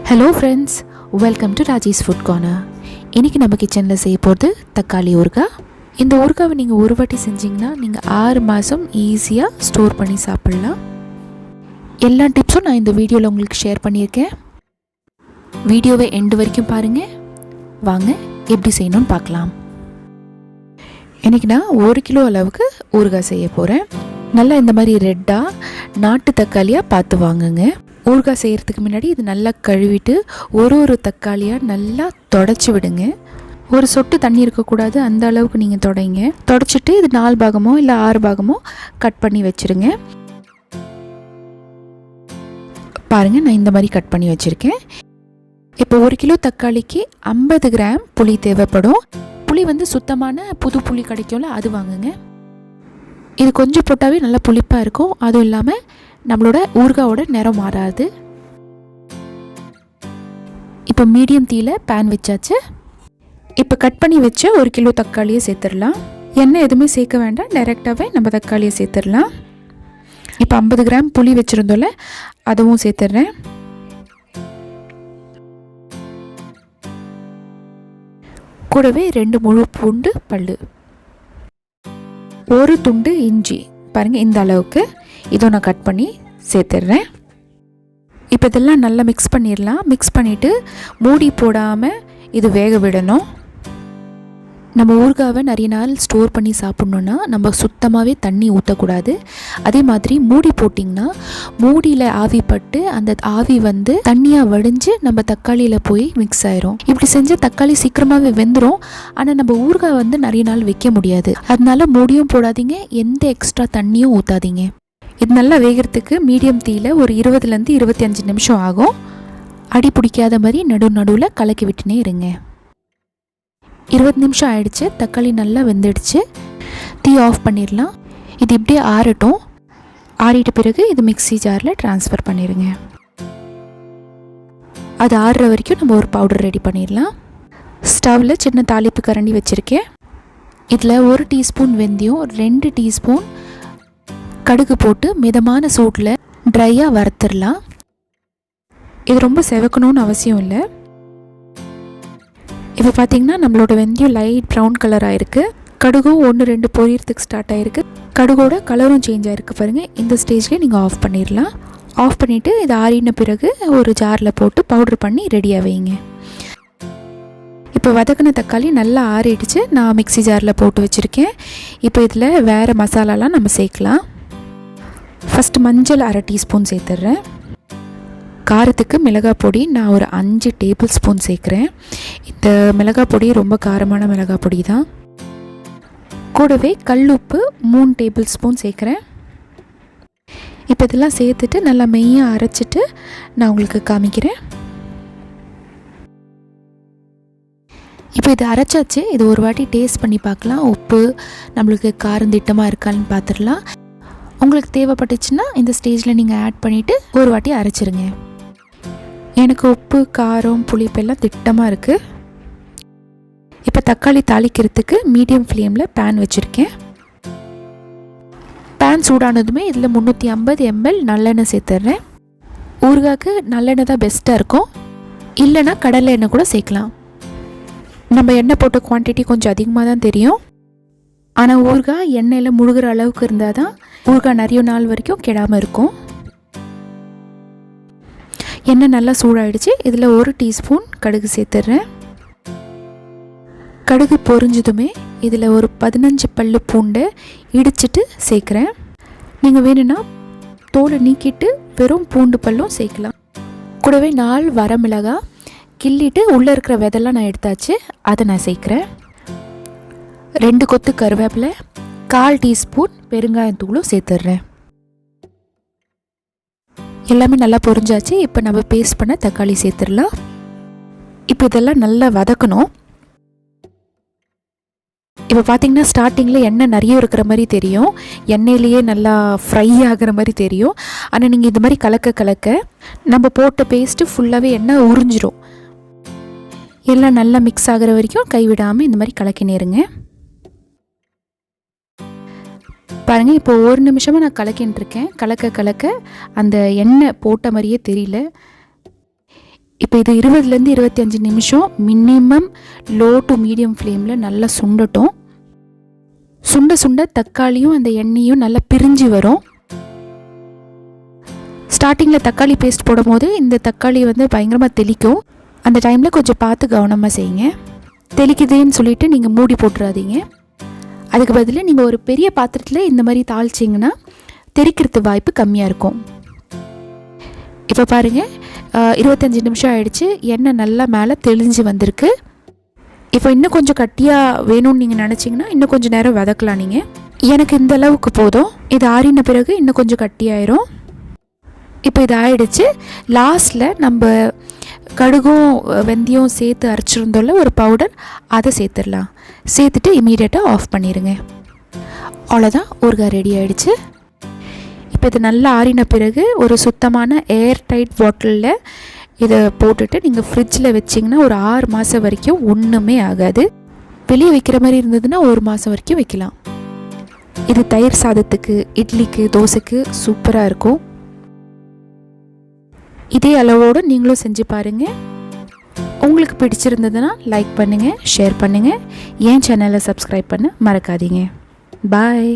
Hello friends, welcome to Raji's food corner. இன்றைக்கி நம்ம கிச்சனில் செய்ய போகிறது தக்காளி ஊறுகாய். இந்த ஊறுகாவை நீங்கள் ஒரு வாட்டி செஞ்சிங்கன்னா நீங்கள் 6 மாதம் ஈஸியாக ஸ்டோர் பண்ணி சாப்பிட்லாம். எல்லா டிப்ஸும் நான் இந்த வீடியோவில் உங்களுக்கு ஷேர் பண்ணியிருக்கேன். வீடியோவை எண்டு வரைக்கும் பாருங்கள். வாங்க எப்படி செய்யணும்னு பார்க்கலாம். இன்றைக்கி நான் 1 கிலோ அளவுக்கு ஊறுகாய் செய்ய போகிறேன். நல்லா இந்த மாதிரி ரெட்டாக நாட்டு தக்காளியாக பார்த்து வாங்குங்க. ஊறுகாய் செய்கிறதுக்கு முன்னாடி இது நல்லா கழுவிட்டு ஒரு தக்காளியாக நல்லா தொடச்சி விடுங்க. ஒரு சொட்டு தண்ணி இருக்கக்கூடாது, அந்த அளவுக்கு நீங்கள் தொடங்க. தொடச்சிட்டு இது 4 பாகமோ இல்லை 6 பாகமோ கட் பண்ணி வச்சுருங்க. பாருங்கள், நான் இந்த மாதிரி கட் பண்ணி வச்சுருக்கேன். இப்போ 1 கிலோ தக்காளிக்கு 50 கிராம் புளி தேவைப்படும். புளி வந்து சுத்தமான புது புளி கிடைக்கும்ல, அது வாங்குங்க. இது கொஞ்சம் போட்டாவே நல்லா புளிப்பாக இருக்கும். அதுவும் இல்லாமல் நம்மளோட ஊறுகாயோட நிறம் மாறாது. இப்போ மீடியம் தீயில் பேன் வச்சாச்சு. இப்போ கட் பண்ணி வச்ச 1 கிலோ தக்காளியை சேர்த்துடலாம். எண்ணெய் எதுவுமே சேர்க்க வேண்டாம், டைரெக்டாகவே நம்ம தக்காளியை சேர்த்துடலாம். இப்போ 50 கிராம் புளி வச்சுருந்தோம்ல, அதுவும் சேர்த்துட்றேன். கூடவே 2 முழு பூண்டு பல்லு, 1 துண்டு இஞ்சி, பாருங்கள் இந்த அளவுக்கு. இதோ நான் கட் பண்ணி சேர்த்துடுறேன். இப்போ இதெல்லாம் நல்லா மிக்ஸ் பண்ணிடலாம். மிக்ஸ் பண்ணிவிட்டு மூடி போடாமல் இது வேக விடணும். நம்ம ஊறுகாவை நிறைய நாள் ஸ்டோர் பண்ணி சாப்பிட்ணுன்னா நம்ம சுத்தமாகவே தண்ணி ஊற்றக்கூடாது. அதே மாதிரி மூடி போட்டிங்கன்னா மூடியில் ஆவி பட்டு அந்த ஆவி வந்து தண்ணியாக வடிஞ்சு நம்ம தக்காளியில் போய் மிக்ஸ் ஆயிரும். இப்படி செஞ்சால் தக்காளி சீக்கிரமாகவே வெந்துடும். ஆனால் நம்ம ஊறுகாய் வந்து நிறைய நாள் வைக்க முடியாது. அதனால மூடியும் போடாதீங்க, எந்த எக்ஸ்ட்ரா தண்ணியும் ஊற்றாதீங்க. இது நல்லா வேகிறதுக்கு மீடியம் தீயில் ஒரு 20லேருந்து 25 நிமிஷம் ஆகும். அடி பிடிக்காத மாதிரி நடுவில் கலக்கி விட்டுனே இருங்க. 20 நிமிஷம் ஆயிடுச்சு. தக்காளி நல்லா வெந்துடுச்சு. தீ ஆஃப் பண்ணிடலாம். இது இப்படியே ஆறட்டும். ஆறிட்ட பிறகு இது மிக்ஸி ஜாரில் ட்ரான்ஸ்ஃபர் பண்ணிடுங்க. அது ஆறுற வரைக்கும் நம்ம ஒரு பவுடர் ரெடி பண்ணிடலாம். ஸ்டவ்வில் சின்ன தாளிப்பு கரண்டி வச்சுருக்கேன். இதில் 1 டீஸ்பூன் வெந்தயம், 2 டீஸ்பூன் கடுகு போட்டு மிதமான சூட்டில் ட்ரையாக வறுத்துடலாம். இது ரொம்ப செவக்கணும்னு அவசியம் இல்லை. இப்போ பார்த்திங்கன்னா நம்மளோட வெந்தயம் லைட் ப்ரௌன் கலர் ஆகிருக்கு. கடுகும் 1-2 பொரியறதுக்கு ஸ்டார்ட் ஆகிருக்கு. கடுகோட கலரும் சேஞ்ச் ஆகிருக்கு பாருங்கள். இந்த ஸ்டேஜ்லேயே நீங்கள் ஆஃப் பண்ணிடலாம். ஆஃப் பண்ணிவிட்டு இது ஆறின பிறகு ஒரு ஜாரில் போட்டு பவுட்ரு பண்ணி ரெடியாக வைங்க. இப்போ வதக்கின தக்காளி நல்லா ஆறிடுச்சு. நான் மிக்ஸி ஜாரில் போட்டு வச்சுருக்கேன். இப்போ இதில் வேறு மசாலாலாம் நம்ம சேர்க்கலாம். ஃபஸ்ட்டு மஞ்சள் 1/2 டீஸ்பூன் சேர்த்துட்றேன். காரத்துக்கு மிளகாய் பொடி நான் ஒரு 5 டேபிள் ஸ்பூன் சேர்க்குறேன். இந்த மிளகாய் பொடி ரொம்ப காரமான மிளகாய் பொடி தான். கூடவே கல்லுப்பு 3 டேபிள் ஸ்பூன் சேர்க்குறேன். இப்போ இதெல்லாம் சேர்த்துட்டு நல்லா மெய்யாக அரைச்சிட்டு நான் உங்களுக்கு காமிக்கிறேன். இப்போ இது அரைச்சாச்சு. இது ஒரு வாட்டி டேஸ்ட் பண்ணி பார்க்கலாம். உப்பு நம்மளுக்கு காரம் திட்டமாக இருக்கான்னு பார்த்துடலாம். உங்களுக்கு தேவைப்பட்டுச்சுன்னா இந்த ஸ்டேஜில் நீங்கள் ஆட் பண்ணிவிட்டு ஒரு வாட்டி அரைச்சிருங்க. எனக்கு உப்பு காரம் புளிப்பெல்லாம் திட்டமாக இருக்குது. இப்போ தக்காளி தாளிக்கிறதுக்கு மீடியம் ஃப்ளேமில் பேன் வச்சுருக்கேன். பேன் சூடானதுமே இதில் 350 ml நல்லெண்ணெய் சேர்த்துட்றேன். ஊறுகாய்க்கு நல்லெண்ணெய் தான் பெஸ்ட்டாக இருக்கும். இல்லைன்னா கடலை எண்ணெய் கூட சேர்க்கலாம். நம்ம எண்ணெய் போட்ட குவான்டிட்டி கொஞ்சம் அதிகமாக தான் தெரியும். ஆனால் ஊறுகாய் எண்ணெயில் முழுகிற அளவுக்கு இருந்தால் தான் ஊறுகாய் நிறைய நாள் வரைக்கும் கெடாமல் இருக்கும். எண்ணெய் நல்லா சூடாயிடுச்சு. இதில் 1 டீஸ்பூன் கடுகு சேர்த்துட்றேன். கடுகு பொரிஞ்சதுமே இதில் ஒரு 15 பல்லு பூண்டை இடிச்சிட்டு சேர்க்குறேன். நீங்கள் வேணும்னா தோலை நீக்கிட்டு வெறும் பூண்டு பல்லும் சேர்க்கலாம். கூடவே 4 வரமிளகாய் கிள்ளிட்டு உள்ளே இருக்கிற விதெல்லாம் நான் எடுத்தாச்சு, அதை நான் சேர்க்குறேன். 2 கொத்து கருவேப்பிலை, 1/4 டீஸ்பூன் பெருங்காயத்தூளும் சேர்த்துட்றேன். எல்லாமே நல்லா பொரிஞ்சாச்சு. இப்போ நம்ம பேஸ்ட் பண்ண தக்காளி சேர்த்துடலாம். இப்போ இதெல்லாம் நல்லா வதக்கணும். இப்போ பார்த்திங்கன்னா ஸ்டார்டிங்கில் எண்ணெய் நிறைய இருக்கிற மாதிரி தெரியும், எண்ணெயிலேயே நல்லா ஃப்ரை ஆகிற மாதிரி தெரியும். ஆனால் நீங்கள் இந்த மாதிரி கலக்க நம்ம போட்ட பேஸ்ட்டு ஃபுல்லாகவே எண்ணெய் உறிஞ்சிரும். எல்லாம் நல்லா மிக்ஸ் ஆகிற வரைக்கும் கைவிடாமல் இந்த மாதிரி கலக்கினேருங்க. பாருங்கள், இப்போ 1 நிமிஷமாக நான் கலக்கின்னு இருக்கேன். கலக்க அந்த எண்ணெய் போட்ட மாதிரியே தெரியல. இப்போ இது 20லேருந்து 25 நிமிஷம் மினிமம் லோ டு மீடியம் ஃப்ளேமில் நல்லா சுண்டட்டும். சுண்ட சுண்ட தக்காளியும் அந்த எண்ணெயும் நல்லா பிரிஞ்சு வரும். ஸ்டார்டிங்கில் தக்காளி பேஸ்ட் போடும் போது இந்த தக்காளி வந்து பயங்கரமாக தெளிக்கும். அந்த டைமில் கொஞ்சம் பார்த்து கவனமாக செய்யுங்க. தெளிக்குதுன்னு சொல்லிவிட்டு நீங்கள் மூடி போட்டுறாதீங்க. அதுக்கு பதில் நீங்கள் ஒரு பெரிய பாத்திரத்தில் இந்த மாதிரி தாளிச்சிங்கன்னா தெளிக்கிறது வாய்ப்பு கம்மியாக இருக்கும். இப்போ பாருங்கள், 25 நிமிஷம் ஆகிடுச்சு. எண்ணெய் நல்லா மேலே தெளிஞ்சு வந்திருக்கு. இப்போ இன்னும் கொஞ்சம் கட்டியாக வேணும்னு நீங்கள் நினச்சிங்கன்னா இன்னும் கொஞ்சம் நேரம் வதக்கலாம். நீங்கள் எனக்கு இந்த அளவுக்கு போதும். இது ஆறின பிறகு இன்னும் கொஞ்சம் கட்டியாயிரும். இப்போ இது ஆயிடுச்சு. லாஸ்ட்டில் நம்ம கடுகும் வெந்தயம் சேர்த்து அரைச்சிருந்தோம்ல ஒரு பவுடர், அதை சேர்த்துடலாம். சேர்த்துட்டு இமீடியட்டாக ஆஃப் பண்ணிடுங்க. அவ்வளோதான், ஊறுகாய் ரெடி ஆகிடுச்சு. இப்போ இது நல்லா ஆறின பிறகு ஒரு சுத்தமான ஏர் டைட் பாட்டிலில் இதை போட்டுட்டு நீங்கள் ஃப்ரிட்ஜில் வச்சிங்கன்னா ஒரு 6 மாதம் வரைக்கும் ஒன்றுமே ஆகாது. வெளியே வைக்கிற மாதிரி இருந்ததுன்னா 1 மாதம் வரைக்கும் வைக்கலாம். இது தயிர் சாதத்துக்கு, இட்லிக்கு, தோசைக்கு சூப்பராக இருக்கும். இதே அளவோடு நீங்களும் செஞ்சு பாருங்கள். உங்களுக்கு பிடிச்சிருந்ததுன்னா லைக் பண்ணுங்கள், ஷேர் பண்ணுங்கள். என் சேனலை சப்ஸ்கிரைப் பண்ண மறக்காதீங்க. பாய்.